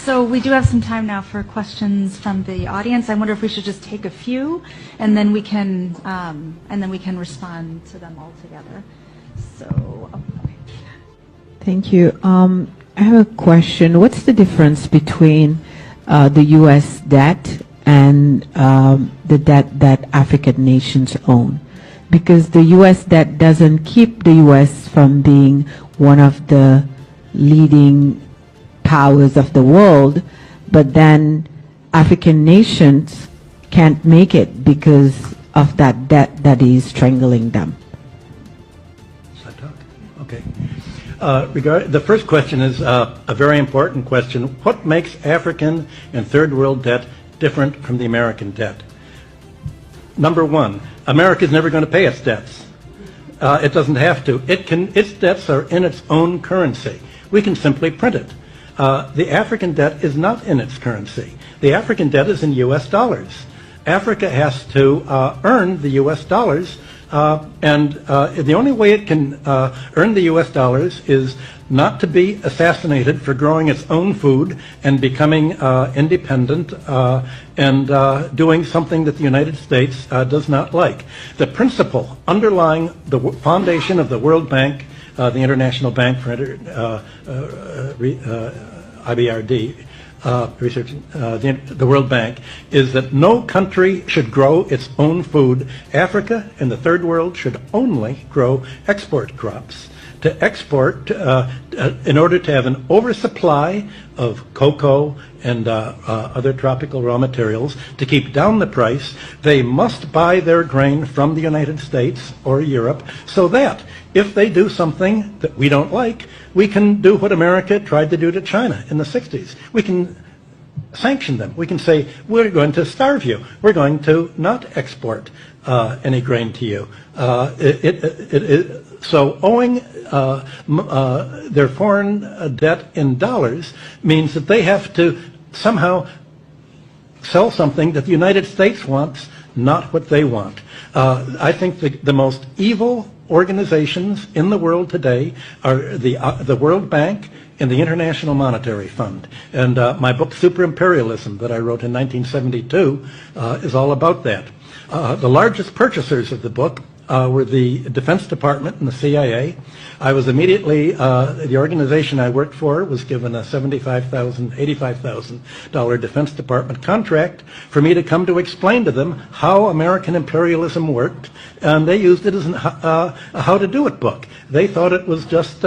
So we do have some time now for questions from the audience. I wonder if we should just take a few, and then we can respond to them all together. So, okay. Thank you. I have a question. What's the difference between the U.S. debt and the debt that African nations own? Because the U.S. debt doesn't keep the U.S. from being one of the leading powers of the world, but then African nations can't make it because of that debt that is strangling them. Should I talk? Okay. The first question is a very important question. What makes African and third world debt different from the American debt? Number one, America is never going to pay its debts. It doesn't have to. Its debts are in its own currency. We can simply print it. The African debt is not in its currency. The African debt is in U.S. dollars. Africa has to earn the U.S. dollars, and the only way it can earn the U.S. dollars is not to be assassinated for growing its own food and becoming independent and doing something that the United States does not like. The principle underlying the foundation of the World Bank, the International Bank for IBRD, research, the World Bank, is that no country should grow its own food. Africa and the third world should only grow export crops. To export, in order to have an oversupply of cocoa and other tropical raw materials, to keep down the price, they must buy their grain from the United States or Europe, so that if they do something that we don't like, we can do what America tried to do to China in the 60s. We can sanction them. We can say, we're going to starve you. We're going to not export any grain to you. So owing their foreign debt in dollars means that they have to somehow sell something that the United States wants, not what they want. I think the most evil organizations in the world today are the World Bank and the International Monetary Fund. And my book, Super Imperialism, that I wrote in 1972, is all about that. The largest purchasers of the book were the Defense Department and the CIA. I was immediately, the organization I worked for was given a $75,000, $85,000 Defense Department contract for me to come to explain to them how American imperialism worked, and they used it as a how to do it book. They thought it was just